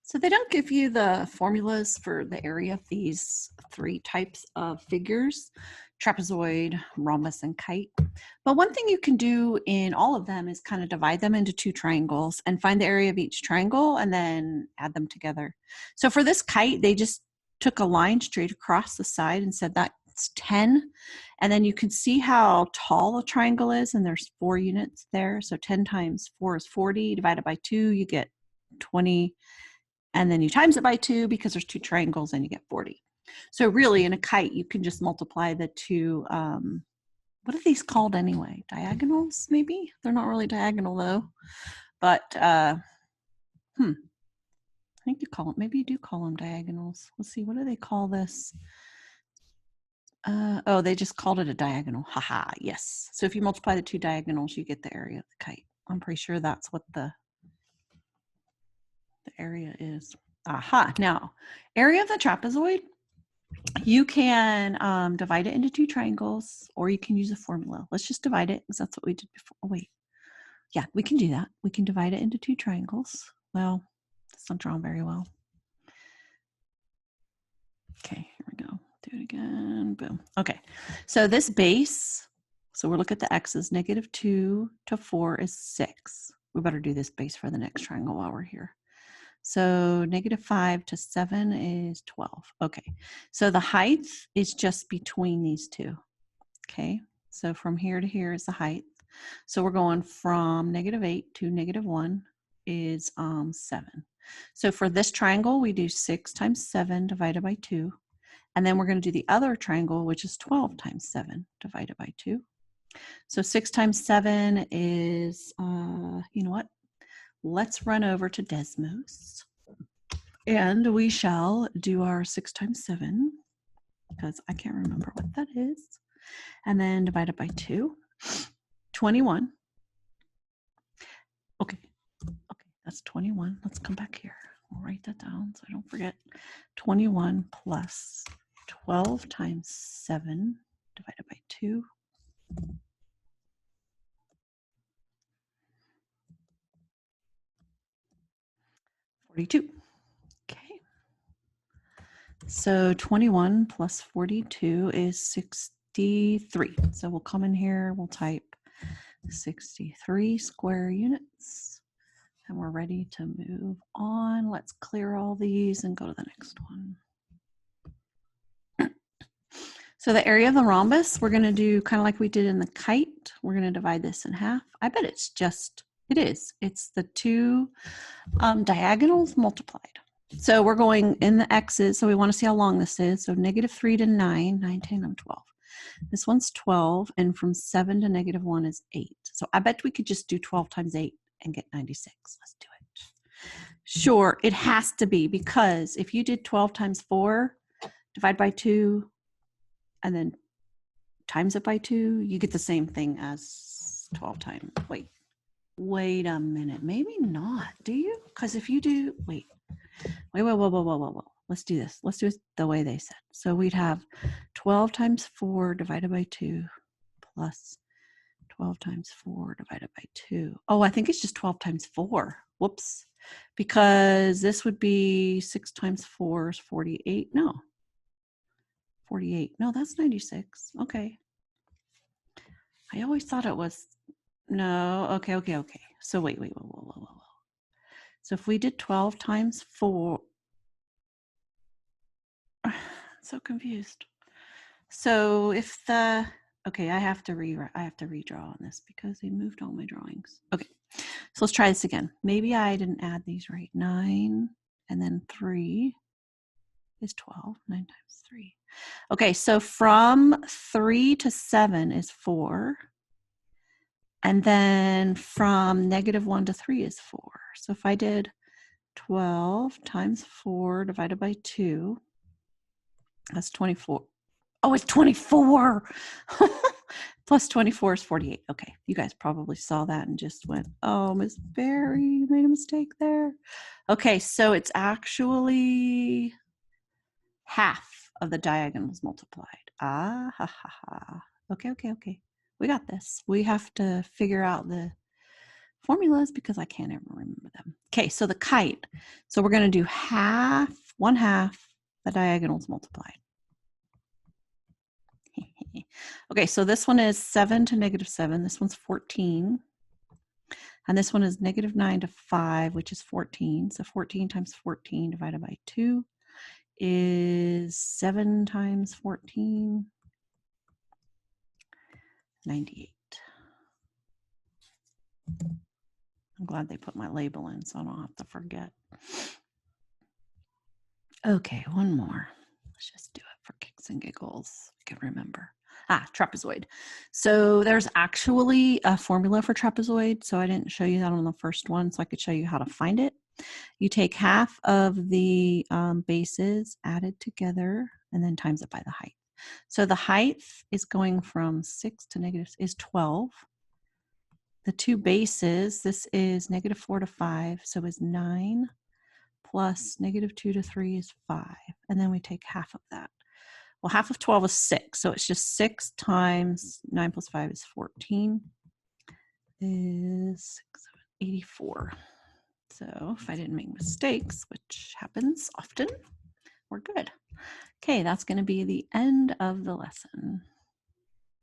So they don't give you the formulas for the area of these three types of figures, trapezoid, rhombus, and kite. But one thing you can do in all of them is kind of divide them into two triangles and find the area of each triangle and then add them together. So for this kite, they just took a line straight across the side and said that's 10. And then you can see how tall a triangle is, and there's 4 units there. So 10 times 4 is 40, divided by 2, you get 20. And then you times it by 2 because there's 2 triangles and you get 40. So really in a kite, you can just multiply the two, what are these called anyway? Diagonals, maybe? They're not really diagonal though. But, I think you call them, maybe you do call them diagonals. Let's see, what do they call this? Oh, they just called it a diagonal. Haha, yes. So if you multiply the 2 diagonals, you get the area of the kite. I'm pretty sure that's what the area is. Aha, now, area of the trapezoid, you can divide it into 2 triangles, or you can use a formula. Let's just divide it because that's what we did before. Oh, wait. Yeah, we can do that. We can divide it into 2 triangles. Well, it's not drawn very well. Okay, here we go. Do it again. Boom. Okay, so this base, so we'll look at the x's. -2 to 4 is 6. We better do this base for the next triangle while we're here. So -5 to 7 is 12. Okay, so the height is just between these two. Okay, so from here to here is the height. So we're going from -8 to -1 is 7. So for this triangle, we do 6 times 7 divided by 2. And then we're going to do the other triangle, which is 12 times 7 divided by 2. So 6 times 7 is, you know what? Let's run over to Desmos. And we shall do our 6 times 7, because I can't remember what that is. And then divide it by 2. 21. Okay, that's 21. Let's come back here. We'll write that down so I don't forget. 21 plus 12 times 7 divided by 2. 42. Okay. So 21 plus 42 is 63. So we'll come in here, we'll type 63 square units, and we're ready to move on. Let's clear all these and go to the next one. So the area of the rhombus, we're going to do kind of like we did in the kite. We're going to divide this in half. I bet it's just, it is. It's the 2 diagonals multiplied. So we're going in the x's, so we want to see how long this is. So -3 to 9, 9, 10, 11, 12. This one's 12, and from 7 to -1 is 8. So I bet we could just do 12 times 8 and get 96. Let's do it. Sure, it has to be, because if you did 12 times 4, divide by 2, and then times it by 2, you get the same thing as 12 times. Wait a minute. Maybe not. Do you? Because if you do, wait. Whoa. Let's do this. Let's do it the way they said. So we'd have 12 times 4 divided by 2 plus 12 times 4 divided by 2. Oh, I think it's just 12 times 4. Whoops. Because this would be 6 times 4 is 48. No. 48. No, that's 96. Okay. I always thought it was, no. Okay. So wait. Whoa. So if we did 12 times 4, so confused. So if the, okay, I have to redraw on this because they moved all my drawings. Okay, so let's try this again. Maybe I didn't add these right. 9 and then 3 is 12. 9 times 3. Okay, so from 3 to 7 is 4. And then from -1 to 3 is 4. So if I did 12 times 4 divided by 2, that's 24. Oh, it's 24. Plus 24 is 48. Okay, you guys probably saw that and just went, oh, Miss Barry, you made a mistake there. Okay, so it's actually half of the diagonals multiplied. Ah, ha, ha, ha. Okay. We got this. We have to figure out the formulas because I can't ever remember them. Okay, so the kite. So we're going to do half, 1/2 the diagonals multiplied. Okay, so this one is 7 to -7. This one's 14. And this one is -9 to 5, which is 14. So 14 times 14 divided by 2 is 7 times 14, 98. I'm glad they put my label in so I don't have to forget. Okay, one more. Let's just do it for kicks and giggles. I can remember. Trapezoid. So there's actually a formula for trapezoid. So I didn't show you that on the first one, so I could show you how to find it. You take half of the bases added together and then times it by the height. So the height is going from 6 to is 12. The two bases, this is -4 to 5, so is 9, plus -2 to 3 is 5. And then we take half of that. Well, half of 12 is 6, so it's just 6 times 9 plus 5 is 14, is 84. So if I didn't make mistakes, which happens often, we're good. Okay, that's going to be the end of the lesson.